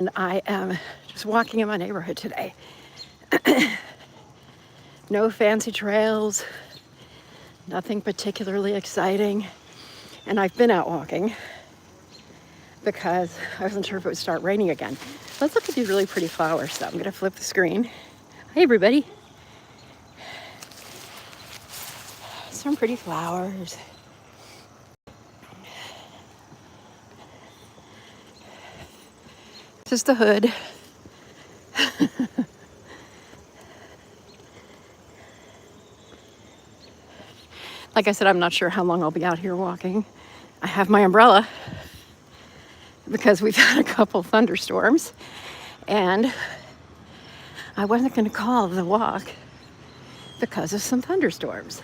And I am just walking in my neighborhood today. No fancy trails, nothing particularly exciting. And I've been out walking because I wasn't sure if it would start raining again. Let's look at these really pretty flowers. So I'm gonna flip the screen. Hey everybody. Some pretty flowers. This is the hood. Like I said, I'm not sure how long I'll be out here walking. I have my umbrella because we've had a couple thunderstorms, and I wasn't going to call the walk because of some thunderstorms.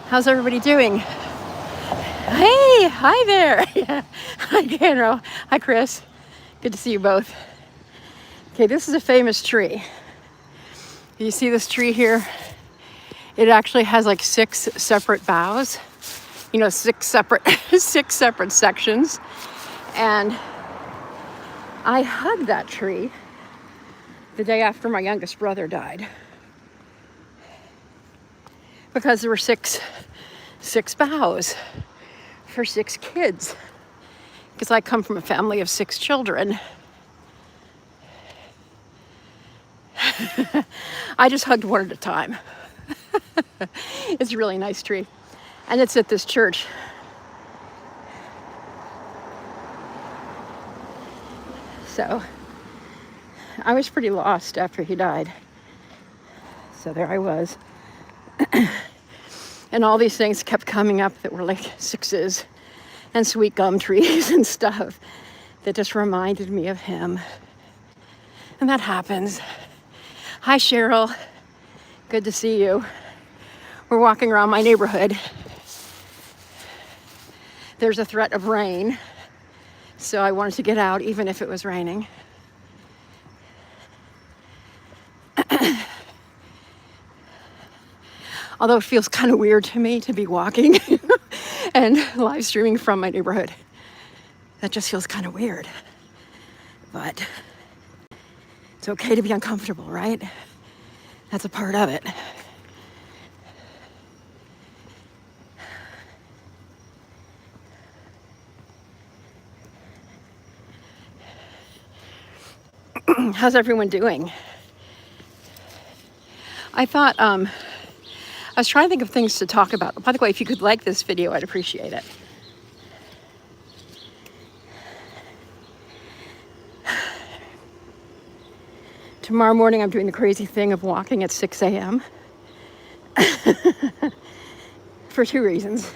How's everybody doing? Hey, hi there. Yeah. Hi, Ganro. Hi, Chris. Good to see you both. Okay, this is a famous tree. You see this tree here? It actually has like 6 separate boughs. You know, 6 separate sections. And I hugged that tree the day after my youngest brother died, because there were six boughs for 6 kids. Because I come from a family of 6 children. I just hugged one at a time. It's a really nice tree. And it's at this church. So I was pretty lost after he died. So there I was. And all these things kept coming up that were like 6s and sweet gum trees and stuff that just reminded me of him. And that happens. Hi, Cheryl. Good to see you. We're walking around my neighborhood. There's a threat of rain, so I wanted to get out even if it was raining. Although it feels kind of weird to me to be walking and live streaming from my neighborhood. That just feels kind of weird. But it's okay to be uncomfortable, right? That's a part of it. How's everyone doing? I thought, I was trying to think of things to talk about. By the way, if you could like this video, I'd appreciate it. Tomorrow morning, I'm doing the crazy thing of walking at 6 a.m. for 2 reasons.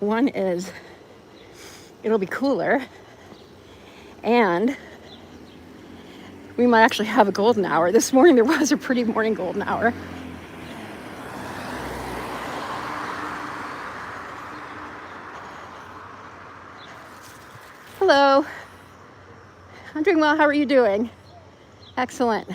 One is it'll be cooler, and we might actually have a golden hour. This morning, there was a pretty morning golden hour. Hello. I'm doing well. How are you doing? Excellent.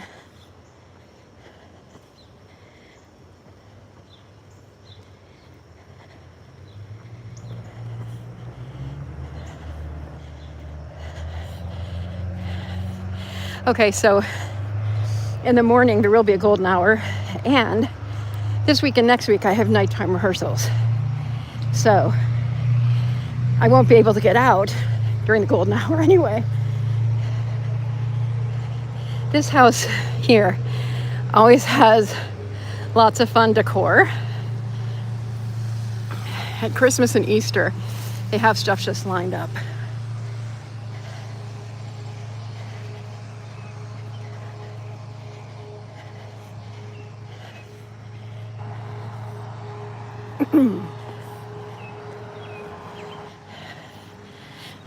Okay, so in the morning there will be a golden hour, and this week and next week I have nighttime rehearsals. So I won't be able to get out during the golden hour anyway. This house here always has lots of fun decor. At Christmas and Easter, they have stuff just lined up.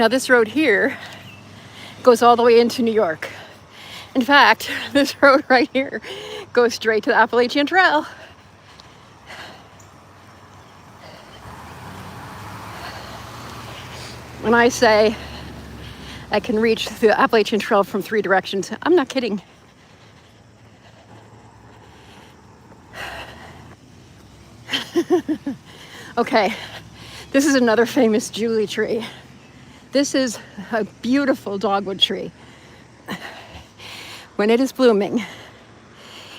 Now this road here goes all the way into New York. In fact, this road right here goes straight to the Appalachian Trail. When I say I can reach the Appalachian Trail from 3 directions, I'm not kidding. Okay, This is another famous Julie tree. This is a beautiful dogwood tree. When it is blooming,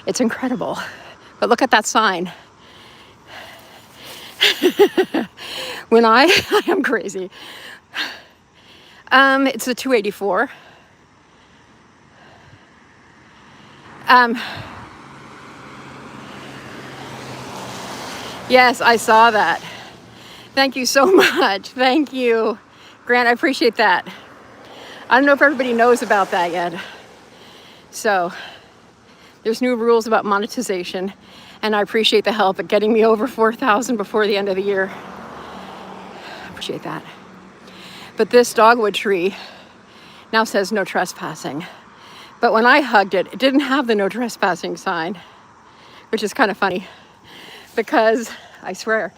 it's incredible. But look at that sign. When I am crazy. It's a 284. Yes, I saw that. Thank you so much. Thank you, Grant. I appreciate that. I don't know if everybody knows about that yet. So there's new rules about monetization, and I appreciate the help at getting me over 4,000 before the end of the year. I appreciate that. But this dogwood tree now says no trespassing. But when I hugged it, it didn't have the no trespassing sign, which is kind of funny because I swear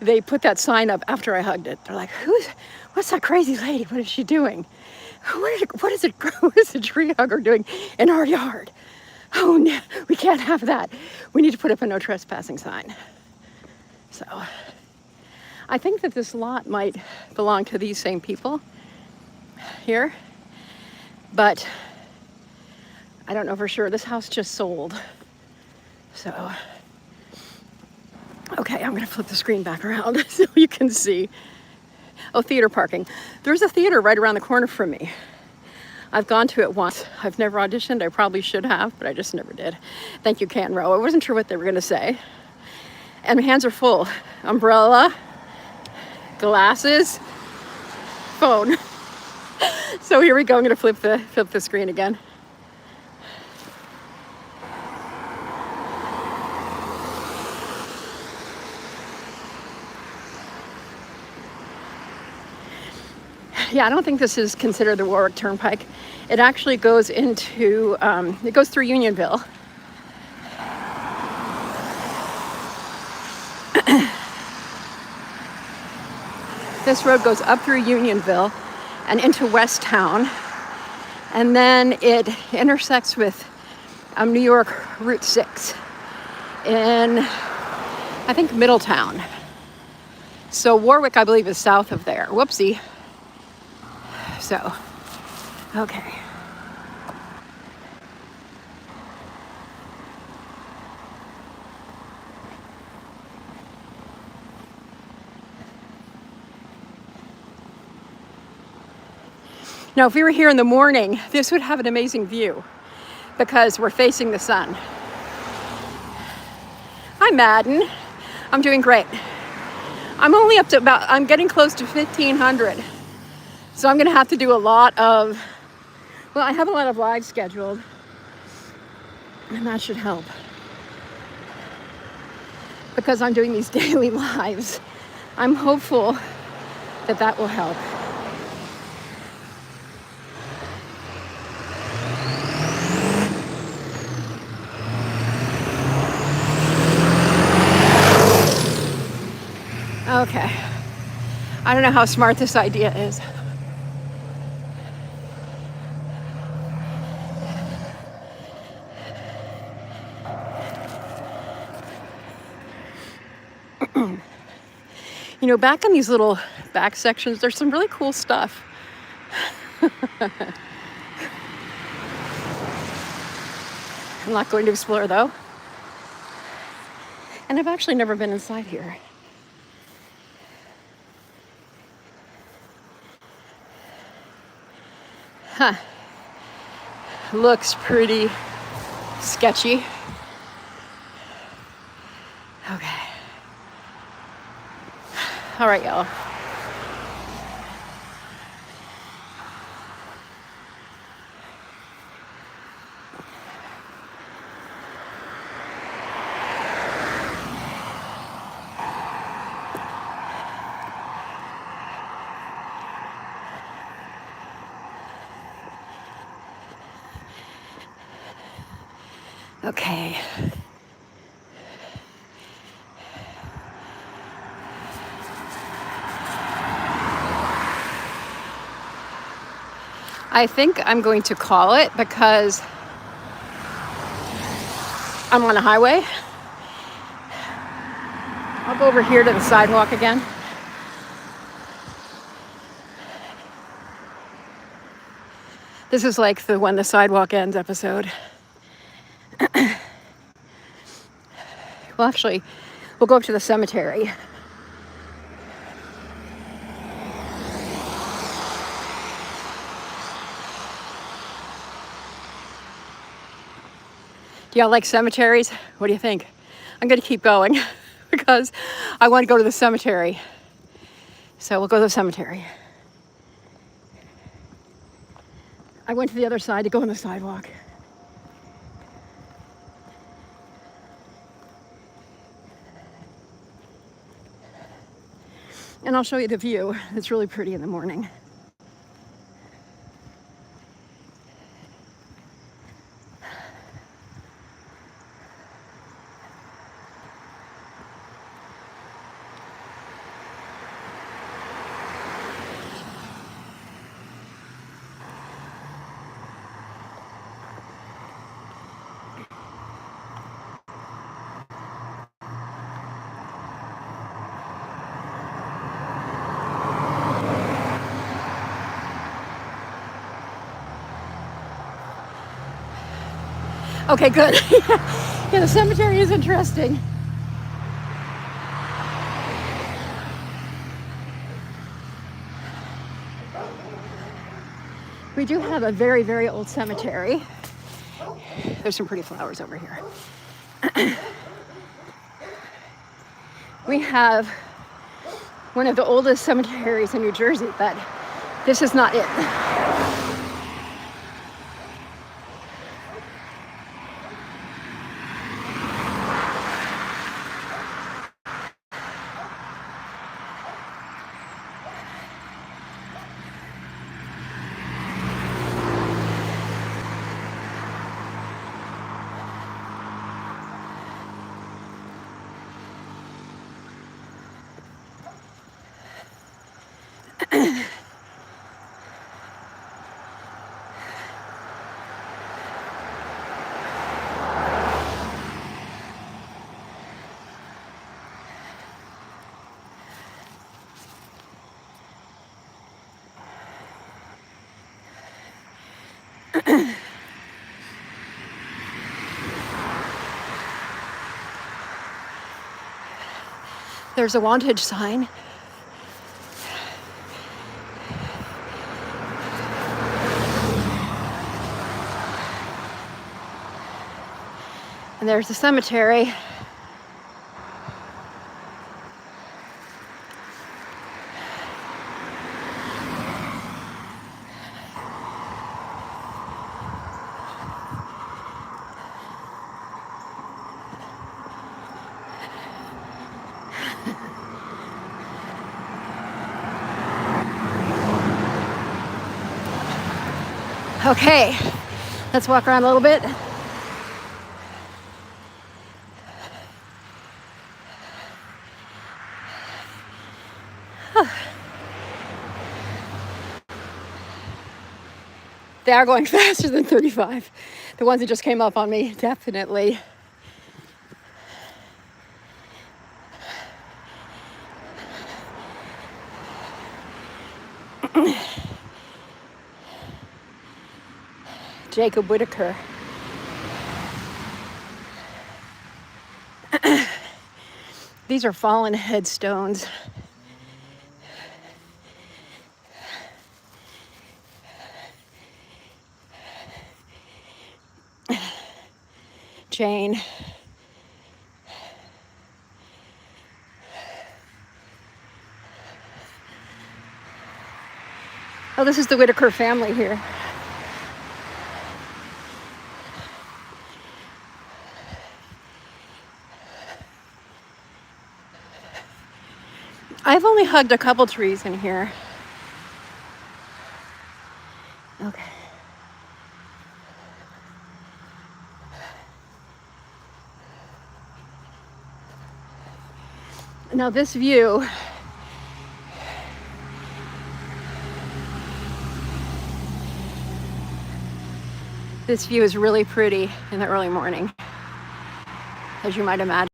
they put that sign up after I hugged it. They're like, what's that crazy lady? What is she doing? What is a tree hugger doing in our yard? Oh no, we can't have that. We need to put up a no trespassing sign. So I think that this lot might belong to these same people here, but I don't know for sure. This house just sold. So, okay, I'm gonna flip the screen back around so you can see. Oh, theater parking. There's a theater right around the corner from me. I've gone to it once. I've never auditioned. I probably should have, but I just never did. Thank you, Canro. I wasn't sure what they were gonna say. And my hands are full. Umbrella, glasses, phone. So here we go. I'm gonna flip the screen again. Yeah, I don't think this is considered the Warwick Turnpike. It actually goes into, it goes through Unionville. This road goes up through Unionville and into West Town. And then it intersects with New York Route 6 in, I think, Middletown. So Warwick, I believe, is south of there. Whoopsie. So, okay. Now, if we were here in the morning, this would have an amazing view because we're facing the sun. Hi, Madden. I'm doing great. I'm only up to I'm getting close to 1,500. So I'm gonna have to do a lot of, well, I have a lot of lives scheduled, and that should help. Because I'm doing these daily lives, I'm hopeful that that will help. Okay. I don't know how smart this idea is. You know, back in these little back sections, there's some really cool stuff. I'm not going to explore though. And I've actually never been inside here. Huh. Looks pretty sketchy. Okay. All right, y'all. Okay. I think I'm going to call it because I'm on a highway. I'll go over here to the sidewalk again. This is like the When the Sidewalk Ends episode. Well, actually, we'll go up to the cemetery. Do y'all like cemeteries? What do you think? I'm going to keep going because I want to go to the cemetery. So we'll go to the cemetery. I went to the other side to go on the sidewalk. And I'll show you the view. It's really pretty in the morning. Okay, good. Yeah, the cemetery is interesting. We do have a very, very old cemetery. There's some pretty flowers over here. We have one of the oldest cemeteries in New Jersey, but this is not it. There's a wanted sign. And there's the cemetery. Okay, let's walk around a little bit. They are going faster than 35. The ones that just came up on me, definitely. Jacob Whitaker. These are fallen headstones. Jane. Oh, this is the Whitaker family here. I've only hugged a couple trees in here. Okay. Now this view, is really pretty in the early morning, as you might imagine.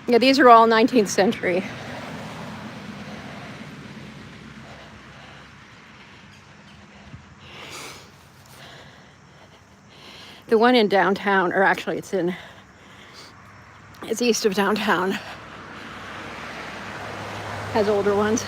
Yeah, these are all 19th century. The one in downtown, or actually it's east of downtown, has older ones.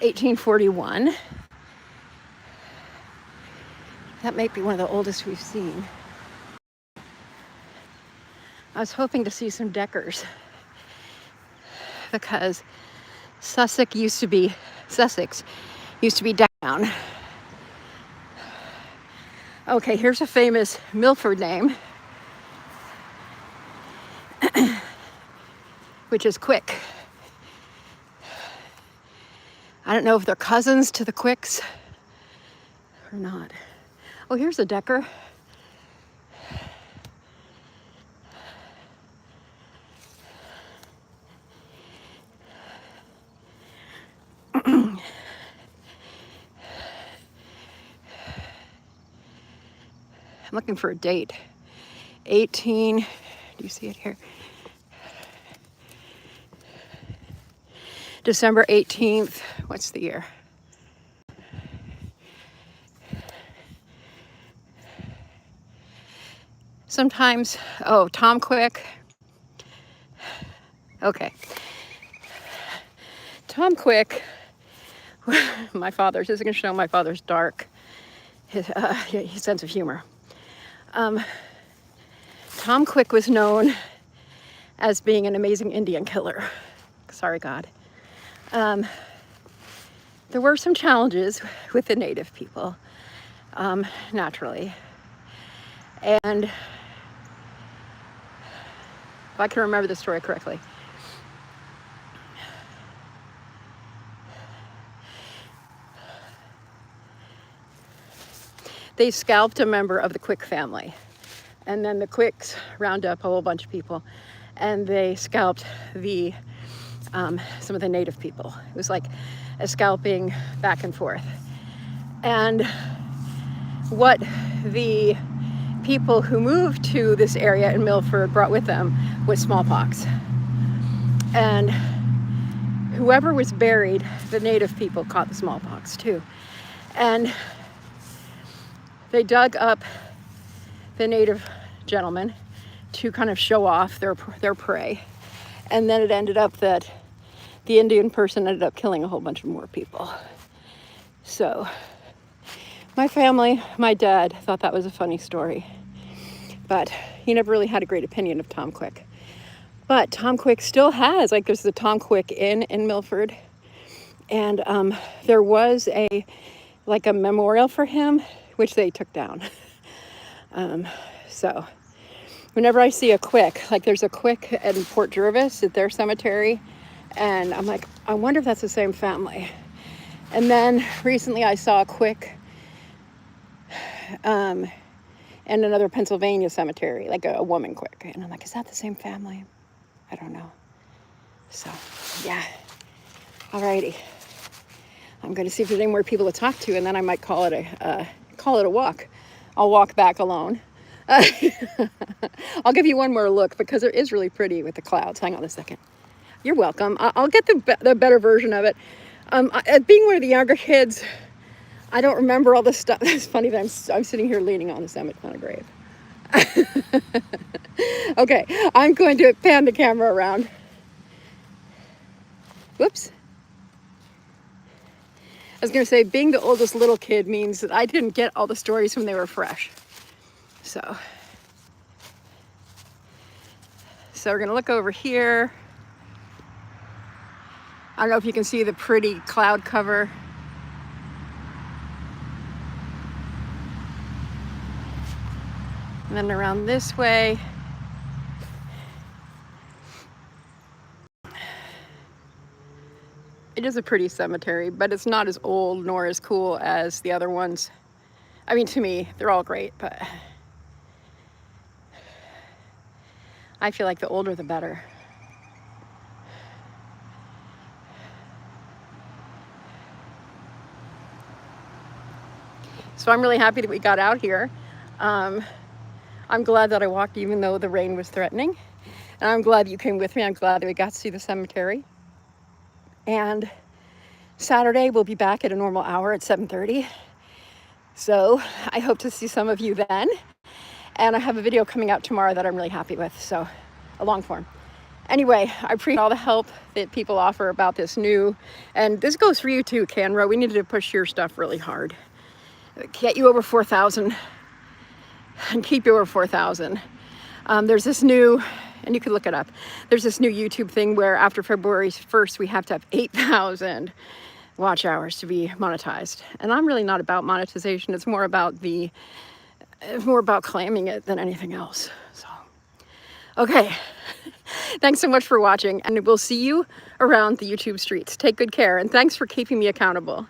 (1841). That might be one of the oldest we've seen. I was hoping to see some Deckers because Sussex used to be down. Okay, here's a famous Milford name, which is Quick. I don't know if they're cousins to the Quicks or not. Oh, here's a Decker. I'm looking for a date. 18, do you see it here? December 18th, what's the year? Sometimes, oh, Tom Quick. Okay. Tom Quick, my father's, this is going to show my father's his sense of humor. Tom Quick was known as being an amazing Indian killer. Sorry, God. There were some challenges with the native people, naturally. And if I can remember the story correctly, they scalped a member of the Quick family. And then the Quicks round up a whole bunch of people and they scalped some of the native people. It was like a scalping back and forth. And what the people who moved to this area in Milford brought with them was smallpox. And whoever was buried, the native people caught the smallpox too. And they dug up the native gentlemen to kind of show off their prey. And then it ended up that the Indian person ended up killing a whole bunch of more people. So my family, my dad thought that was a funny story, but he never really had a great opinion of Tom Quick. But Tom Quick still has, like, there's the Tom Quick Inn in Milford, and there was a memorial for him, which they took down. So whenever I see a Quick, like there's a Quick in Port Jervis at their cemetery, and I'm like, I wonder if that's the same family. And then recently I saw a Quick in another Pennsylvania cemetery, like a woman Quick. And I'm like, is that the same family? I don't know. So, yeah. Alrighty. I'm going to see if there's any more people to talk to, and then I might call it a walk. I'll walk back alone. I'll give you one more look because it is really pretty with the clouds. Hang on a second. You're welcome. I'll get the better version of it. Being one of the younger kids, I don't remember all this stuff. It's funny that I'm sitting here leaning on a grave. Okay, I'm going to pan the camera around. Whoops. I was going to say, being the oldest little kid means that I didn't get all the stories when they were fresh. So we're going to look over here. I don't know if you can see the pretty cloud cover. And then around this way. It is a pretty cemetery, but it's not as old nor as cool as the other ones. I mean, to me, they're all great, but I feel like the older the better. So I'm really happy that we got out here. I'm glad that I walked even though the rain was threatening. And I'm glad you came with me. I'm glad that we got to see the cemetery. And Saturday we'll be back at a normal hour at 7:30. So I hope to see some of you then. And I have a video coming out tomorrow that I'm really happy with, so a long form. Anyway, I appreciate all the help that people offer about this new, and this goes for you too, Canro. We need to push your stuff really hard. Get you over 4,000 and keep you over 4,000. There's this new, and you can look it up, there's this new YouTube thing where after February 1st, we have to have 8,000 watch hours to be monetized. And I'm really not about monetization. It's more about claiming it than anything else. So, okay. Thanks so much for watching, and we'll see you around the YouTube streets. Take good care, and thanks for keeping me accountable.